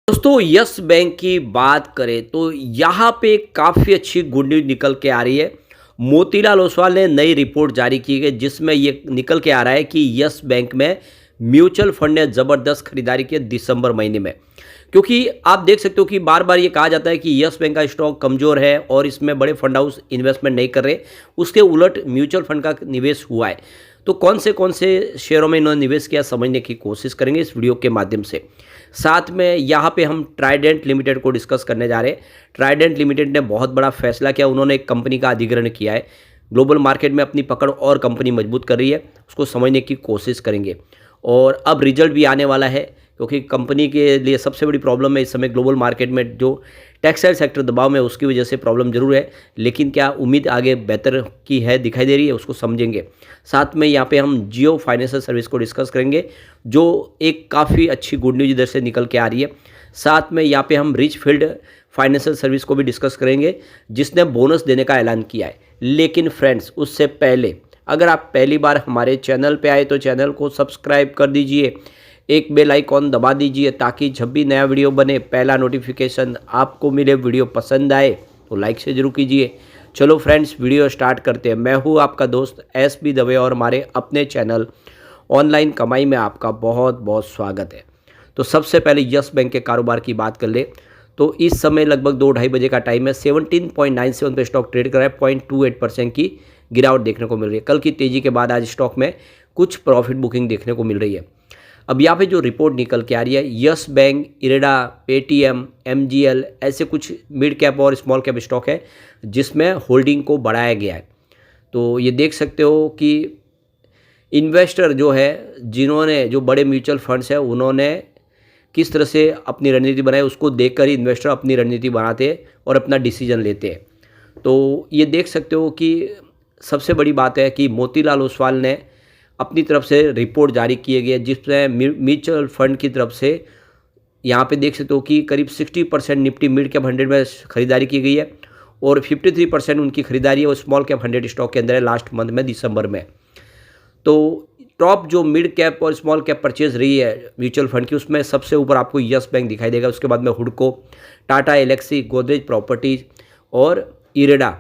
दोस्तों yes bank की बात करें तो यहाँ पे काफ़ी अच्छी गुड न्यूज़ निकल के आ रही है। मोतीलाल ओसवाल ने नई रिपोर्ट जारी की है जिसमें ये निकल के आ रहा है कि यस बैंक में म्यूचुअल फंड ने ज़बरदस्त खरीदारी की है दिसंबर महीने में। क्योंकि आप देख सकते हो कि बार बार ये कहा जाता है कि यस बैंक का स्टॉक कमज़ोर है और इसमें बड़े फंड हाउस इन्वेस्टमेंट नहीं कर रहे, उसके उलट म्यूचुअल फंड का निवेश हुआ है। तो कौन से शेयरों में इन्होंने निवेश किया समझने की कोशिश करेंगे इस वीडियो के माध्यम से। साथ में यहाँ पे हम ट्राइडेंट लिमिटेड को डिस्कस करने जा रहे हैं। ट्राइडेंट लिमिटेड ने बहुत बड़ा फैसला किया, उन्होंने एक कंपनी का अधिग्रहण किया है। ग्लोबल मार्केट में अपनी पकड़ और कंपनी मजबूत कर रही है, उसको समझने की कोशिश करेंगे। और अब रिजल्ट भी आने वाला है क्योंकि कंपनी के लिए सबसे बड़ी प्रॉब्लम है इस समय ग्लोबल मार्केट में जो टेक्सटाइल सेक्टर दबाव में, उसकी वजह से प्रॉब्लम जरूर है, लेकिन क्या उम्मीद आगे बेहतर की है दिखाई दे रही है, उसको समझेंगे। साथ में यहाँ पे हम जियो फाइनेंशियल सर्विस को डिस्कस करेंगे जो एक काफ़ी अच्छी गुड न्यूज़ इधर से निकल के आ रही है। साथ में यहाँ पे हम रिच फील्ड फाइनेंशियल सर्विस को भी डिस्कस करेंगे जिसने बोनस देने का ऐलान किया है। लेकिन फ्रेंड्स उससे पहले अगर आप पहली बार हमारे चैनल पे आए तो चैनल को सब्सक्राइब कर दीजिए, एक बेल आइकॉन दबा दीजिए ताकि जब भी नया वीडियो बने पहला नोटिफिकेशन आपको मिले। वीडियो पसंद आए तो लाइक से जरूर कीजिए। चलो फ्रेंड्स वीडियो स्टार्ट करते हैं। मैं हूँ आपका दोस्त SB दवे और हमारे अपने चैनल ऑनलाइन कमाई में आपका बहुत बहुत स्वागत है। तो सबसे पहले यस बैंक के कारोबार की बात कर ले तो इस समय लगभग 2-2:30 बजे का टाइम है। 17.97 पे स्टॉक ट्रेड कर रहा है। 0.28% की गिरावट देखने को मिल रही है। कल की तेज़ी के बाद आज स्टॉक में कुछ प्रॉफिट बुकिंग देखने को मिल रही है। अब यहाँ पे जो रिपोर्ट निकल के आ रही है, yes bank, IREDA, Paytm, MGL ऐसे कुछ मिड कैप और स्मॉल कैप स्टॉक है जिसमें होल्डिंग को बढ़ाया गया है। तो ये देख सकते हो कि इन्वेस्टर जो है, जिन्होंने जो बड़े म्यूचुअल फंड्स हैं उन्होंने किस तरह से अपनी रणनीति बनाई, उसको देखकर ही इन्वेस्टर अपनी रणनीति बनाते हैं और अपना डिसीजन लेते हैं। तो ये देख सकते हो कि सबसे बड़ी बात है कि मोतीलाल ओसवाल ने अपनी तरफ से रिपोर्ट जारी किए गए जिसमें म्यूचुअल फंड की तरफ से यहाँ पे देख सकते हो कि करीब 60% निफ्टी मिड कैप 100 में खरीदारी की गई है और 53% उनकी खरीदारी है वो स्मॉल कैप 100 स्टॉक के अंदर है लास्ट मंथ में दिसंबर में। तो टॉप जो मिड कैप और स्मॉल कैप परचेज रही है म्यूचुअल फंड की, उसमें सबसे ऊपर आपको यस बैंक दिखाई देगा। उसके बाद में हुडको, टाटा एलेक्सी, गोदरेज प्रॉपर्टीज और इरेडा।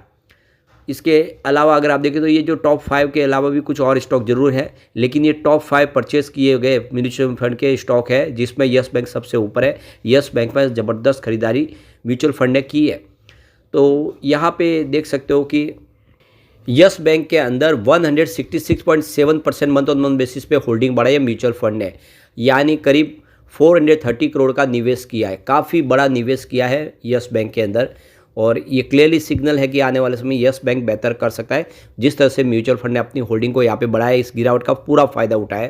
इसके अलावा अगर आप देखें तो ये जो टॉप 5 के अलावा भी कुछ और स्टॉक जरूर है, लेकिन ये टॉप 5 परचेस किए गए म्यूचुअल फंड के स्टॉक है जिसमें यस बैंक सबसे ऊपर है। यस बैंक में ज़बरदस्त खरीदारी म्यूचुअल फंड ने की है। तो यहाँ पे देख सकते हो कि यस बैंक के अंदर 166.7% मंथ ऑन मंथ बेसिस पे होल्डिंग बढ़ाई है म्यूचुअल फंड ने, यानी करीब 430 करोड़ का निवेश किया है। काफ़ी बड़ा निवेश किया है यस बैंक के अंदर और ये क्लियरली सिग्नल है कि आने वाले समय यस बैंक बेहतर कर सकता है। जिस तरह से म्यूचुअल फंड ने अपनी होल्डिंग को यहाँ पे बढ़ाया, इस गिरावट का पूरा फायदा उठाया।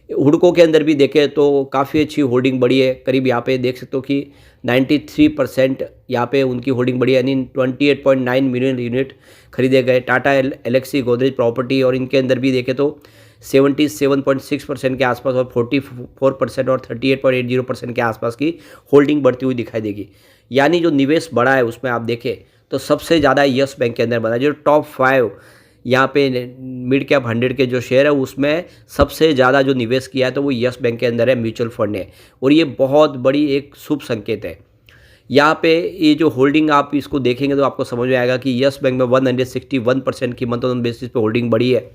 हुडको के अंदर भी देखें तो काफ़ी अच्छी होल्डिंग बढ़ी है। करीब यहाँ पे देख सकते हो कि 93% यहाँ पे उनकी होल्डिंग बढ़ी है, यानी 28.9 मिलियन यूनिट खरीदे गए। टाटा एलेक्सी, गोदरेज प्रॉपर्टी और इनके अंदर भी देखें तो 77.6% के आसपास और 44% और 38.80% के आसपास की होल्डिंग बढ़ती हुई दिखाई देगी। यानी जो निवेश बढ़ा है उसमें आप देखें तो सबसे ज़्यादा यस बैंक के अंदर बढ़ा है। जो टॉप 5 यहाँ पे मिड कैप 100 के जो शेयर है उसमें सबसे ज़्यादा जो निवेश किया है तो वो यस बैंक के अंदर है म्यूचुअल फंड ने, और ये बहुत बड़ी एक शुभ संकेत है। यहाँ पे ये जो होल्डिंग आप इसको देखेंगे तो आपको समझ में आएगा कि यस बैंक में 161% की मंथ ऑन बेसिस पे होल्डिंग बढ़ी है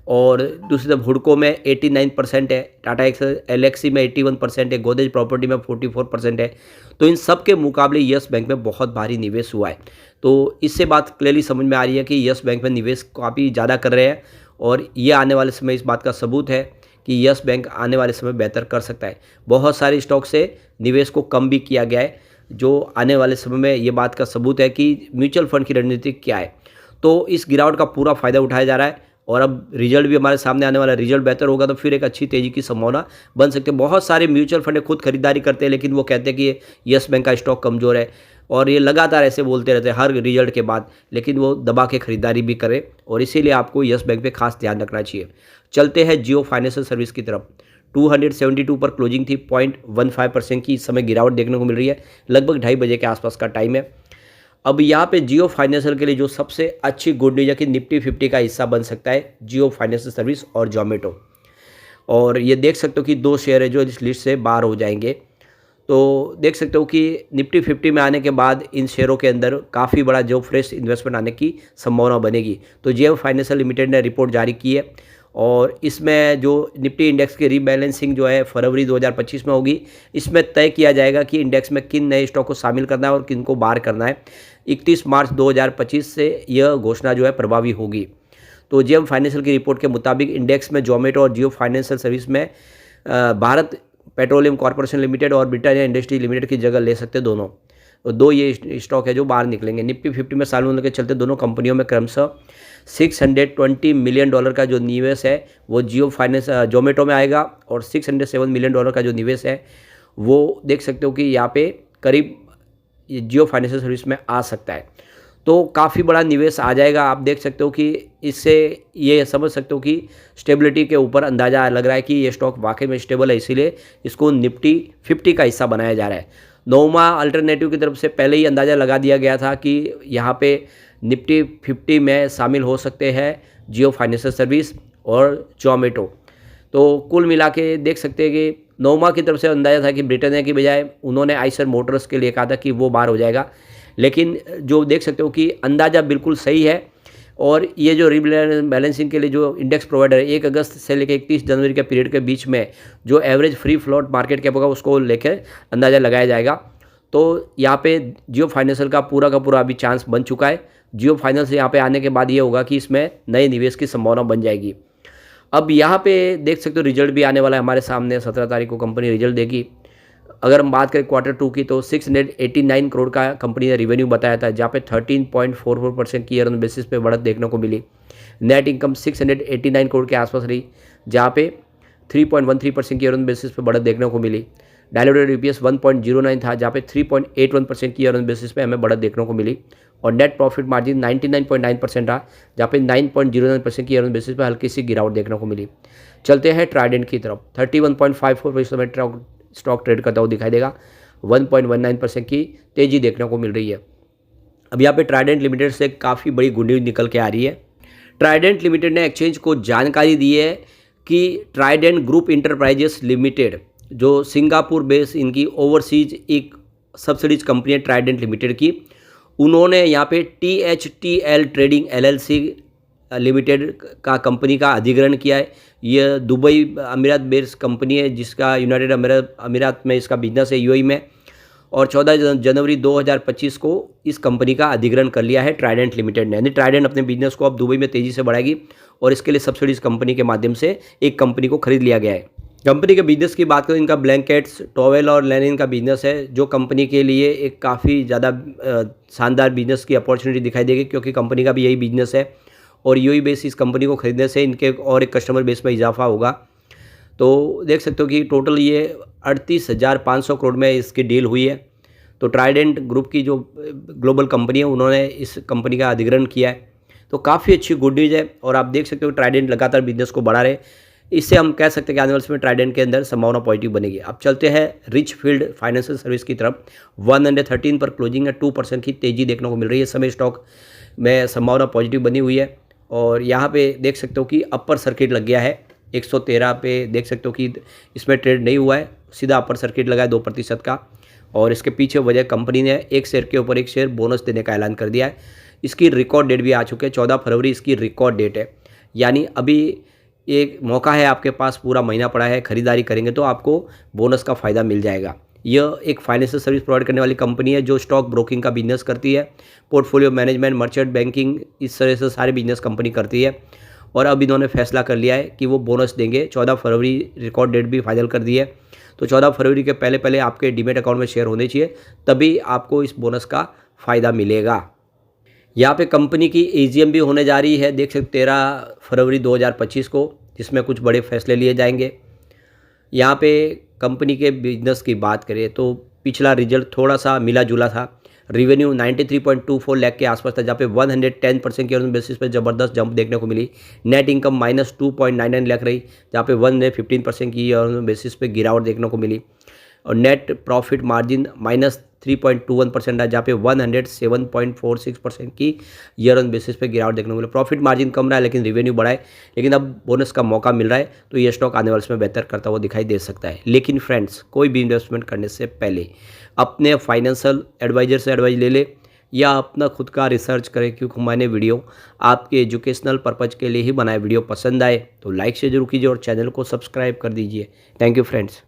और दूसरी तरफ हुडको में 89% है, टाटा एलेक्सी में 81% है, गोदरेज प्रॉपर्टी में 44% है। तो इन सब के मुकाबले यस बैंक में बहुत भारी निवेश हुआ है। तो इससे बात क्लियरली समझ में आ रही है कि यस बैंक में निवेश काफ़ी ज़्यादा कर रहे हैं और ये आने वाले समय इस बात का सबूत है कि यस बैंक आने वाले समय बेहतर कर सकता है। बहुत सारे स्टॉक से निवेश को कम भी किया गया है, जो आने वाले समय में ये बात का सबूत है कि म्यूचुअल फंड की रणनीति क्या है। तो इस गिरावट का पूरा फायदा उठाया जा रहा है और अब रिजल्ट भी हमारे सामने आने वाला है। रिजल्ट बेहतर होगा तो फिर एक अच्छी तेज़ी की संभावना बन सकती है। बहुत सारे म्यूचुअल फंड खुद खरीदारी करते हैं लेकिन वो कहते हैं कि ये यस बैंक का स्टॉक कमज़ोर है और ये लगातार ऐसे बोलते रहते हैं हर रिजल्ट के बाद, लेकिन वो दबा के खरीदारी भी करें और इसीलिए आपको यस बैंक पे खास ध्यान रखना चाहिए। चलते हैं जियो फाइनेंशियल सर्विस की तरफ। 272 पर क्लोजिंग थी। 0.15% की इस समय गिरावट देखने को मिल रही है। लगभग 2:30 बजे के आसपास का टाइम है। अब यहाँ पे जियो फाइनेंशियल के लिए जो सबसे अच्छी गुड न्यूज़ है कि निफ्टी 50 का हिस्सा बन सकता है जियो फाइनेंशियल सर्विस और जोमेटो। और ये देख सकते हो कि 2 शेयर है जो इस लिस्ट से बाहर हो जाएंगे। तो देख सकते हो कि निफ्टी 50 में आने के बाद इन शेयरों के अंदर काफ़ी बड़ा जो फ्रेश इन्वेस्टमेंट आने की संभावना बनेगी। तो जेएम फाइनेंशियल लिमिटेड ने रिपोर्ट जारी की है और इसमें जो निफ्टी इंडेक्स की रीबैलेंसिंग जो है फरवरी 2025 में होगी। इसमें तय किया जाएगा कि इंडेक्स में किन नए स्टॉक को शामिल करना है और किन को बाहर करना है। 31 मार्च 2025 से यह घोषणा जो है प्रभावी होगी। तो जेएम फाइनेंशियल की रिपोर्ट के मुताबिक इंडेक्स में जोमेटो और जियो फाइनेंशियल सर्विस में भारत पेट्रोलियम कॉर्पोरेशन लिमिटेड और ब्रिटानिया इंडस्ट्री लिमिटेड की जगह ले सकते दोनों। तो दो ये स्टॉक है जो बाहर निकलेंगे। निफ्टी 50 में शामिल होने के चलते दोनों कंपनियों में क्रमशः $620 मिलियन का जो निवेश है वो जोमेटो में आएगा और $607 मिलियन का जो निवेश है वो देख सकते हो कि यहाँ पे करीब जियो फाइनेंशियल सर्विस में आ सकता है। तो काफ़ी बड़ा निवेश आ जाएगा। आप देख सकते हो कि इससे ये समझ सकते हो कि स्टेबिलिटी के ऊपर अंदाज़ा लग रहा है कि ये स्टॉक वाकई में स्टेबल है, इसीलिए इसको निफ्टी 50 का हिस्सा बनाया जा रहा है। नोमा अल्टरनेटिव की तरफ से पहले ही अंदाज़ा लगा दिया गया था कि यहाँ पे निफ्टी 50 में शामिल हो सकते हैं जियो फाइनेंशियल सर्विस और जोमेटो। तो कुल मिला के देख सकते हैं कि नोमा की तरफ से अंदाज़ा था कि ब्रिटानिया की बजाय उन्होंने आइसर मोटर्स के लिए कहा था कि वो बाहर हो जाएगा, लेकिन जो देख सकते हो कि अंदाज़ा बिल्कुल सही है। और ये जो रीबैलेंसिंग के लिए जो इंडेक्स प्रोवाइडर है 1 अगस्त से लेकर 31 जनवरी के पीरियड के बीच में जो average free float market cap होगा उसको लेकर अंदाज़ा लगाया जाएगा। तो यहाँ पे जियो फाइनेंशियल का पूरा अभी चांस बन चुका है। जियो फाइनेंशियल यहाँ पे आने के बाद ये होगा कि इसमें नए निवेश की संभावना बन जाएगी। अब यहाँ पे देख सकते हो रिजल्ट भी आने वाला है हमारे सामने। 17 तारीख को कंपनी रिजल्ट देगी। अगर हम बात करें Q2 की तो 689 करोड़ का कंपनी ने रेवेन्यू बताया था, जहाँ पे 13.44% की ईयर ऑन बेसिस पे बढ़त देखने को मिली। नेट इनकम 689 करोड़ के आसपास रही, जहाँ पे 3.13% की ईयर ऑन बेसिस पे बढ़त देखने को मिली। डायलूटेड ईपीएस 1.09 था, जहाँ पे 3.81% की ईयर ऑन बेसिस पे हमें बढ़त देखने को मिली। और नेट प्रॉफिट मार्जिन 99.9% रहा, जहाँ पे 9.09% की ईयर ऑन बेसिस पे हल्की सी गिरावट देखने को मिली। चलते हैं ट्राइडेंट की तरफ। 31.54% में स्टॉक ट्रेड करता हुआ दिखाई देगा। 1.19% की तेज़ी देखने को मिल रही है। अब यहाँ पे ट्राइडेंट लिमिटेड से काफ़ी बड़ी गुड न्यूज़ निकल के आ रही है। ट्राइडेंट लिमिटेड ने एक्सचेंज को जानकारी दी है कि ट्राइडेंट ग्रुप इंटरप्राइजेस लिमिटेड जो सिंगापुर बेस इनकी ओवरसीज एक सब्सिडीज कंपनी है ट्राइडेंट लिमिटेड की, उन्होंने यहाँ पे THTL ट्रेडिंग LLC लिमिटेड का कंपनी का अधिग्रहण किया है। यह दुबई अमीरात बेस्ड कंपनी है जिसका यूनाइटेड अमीरात में इसका बिजनेस है, UAE में। और 14 जनवरी 2025 को इस कंपनी का अधिग्रहण कर लिया है ट्राइडेंट लिमिटेड ने। यानी ट्राइडेंट अपने बिजनेस को अब दुबई में तेज़ी से बढ़ाएगी और इसके लिए सब्सिडीज कंपनी के माध्यम से एक कंपनी को खरीद लिया गया है। कंपनी के बिजनेस की बात करें, इनका ब्लैंकेट्स, टॉवेल और लेनिन का बिजनेस है, जो कंपनी के लिए एक काफ़ी ज़्यादा शानदार बिजनेस की अपॉर्चुनिटी दिखाई देगी, क्योंकि कंपनी का भी यही बिजनेस है। और UAE बेस इस कंपनी को खरीदने से इनके और एक कस्टमर बेस में इजाफा होगा। तो देख सकते हो कि टोटल ये 38,500 करोड़ में इसकी डील हुई है। तो ट्राइडेंट ग्रुप की जो ग्लोबल कंपनी है उन्होंने इस कंपनी का अधिग्रहण किया है। तो काफ़ी अच्छी गुड न्यूज़ है। और आप देख सकते हो ट्राइडेंट लगातार बिजनेस को बढ़ा रहे। इससे हम कह सकते हैं कि आने वाले समय ट्राइडेंट के अंदर संभावना पॉजिटिव बनेगी। अब चलते हैं रिचफील्ड फाइनेंशियल सर्विस की तरफ। 113 पर क्लोजिंग है, 2% की तेज़ी देखने को मिल रही है। इस समय स्टॉक में संभावना पॉजिटिव बनी हुई है। और यहाँ पे देख सकते हो कि अपर सर्किट लग गया है 113 पे। देख सकते हो कि इसमें ट्रेड नहीं हुआ है, सीधा अपर सर्किट लगा है 2% का। और इसके पीछे वजह कंपनी ने एक शेयर के ऊपर एक शेयर बोनस देने का ऐलान कर दिया है। इसकी रिकॉर्ड डेट भी आ चुकी है, 14 फरवरी इसकी रिकॉर्ड डेट है। यानी अभी एक मौका है आपके पास, पूरा महीना पड़ा है, खरीदारी करेंगे तो आपको बोनस का फ़ायदा मिल जाएगा। यह एक फाइनेंशियल सर्विस प्रोवाइड करने वाली कंपनी है जो स्टॉक ब्रोकिंग का बिजनेस करती है, पोर्टफोलियो मैनेजमेंट, मर्चेंट बैंकिंग, इस तरह से सारे बिजनेस कंपनी करती है। और अब इन्होंने फैसला कर लिया है कि वो बोनस देंगे। 14 फरवरी रिकॉर्ड डेट भी फाइनल कर दी है। तो 14 फरवरी के पहले आपके डीमेट अकाउंट में शेयर होने चाहिए, तभी आपको इस बोनस का फ़ायदा मिलेगा। यहाँ पे कंपनी की AGM भी होने जा रही है, देख सकते 13 फरवरी 2025 को, जिसमें कुछ बड़े फैसले लिए जाएंगे। यहाँ पे कंपनी के बिजनेस की बात करें तो पिछला रिजल्ट थोड़ा सा मिला जुला था। रेवेन्यू 93.24 लाख के आसपास था, जहाँ पे 110% के बेसिस पे ज़बरदस्त जंप देखने को मिली। नेट इनकम -2.99 लाख रही, जहाँ पे 115% की बेसिस पे गिरावट देखने को मिली। और नेट प्रॉफिट मार्जिन 3.21% रहा, जहाँ पे 107.46% की ईयर ऑन बेसिस पे गिरावट देखने को मिला। प्रॉफिट मार्जिन कम रहा है लेकिन रेवेन्यू बढ़ा है, लेकिन अब बोनस का मौका मिल रहा है तो ये स्टॉक आने वाले समय बेहतर करता हुआ दिखाई दे सकता है। लेकिन फ्रेंड्स, कोई भी इन्वेस्टमेंट करने से पहले अपने फाइनेंशियल एडवाइजर से एडवाइस ले ले या अपना खुद का रिसर्च करें, क्योंकि मैंने वीडियो आपके एजुकेशनल पर्पज़ के लिए ही बनाया। वीडियो पसंद आए तो लाइक से जरूर कीजिए और चैनल को सब्सक्राइब कर दीजिए। Thank you friends.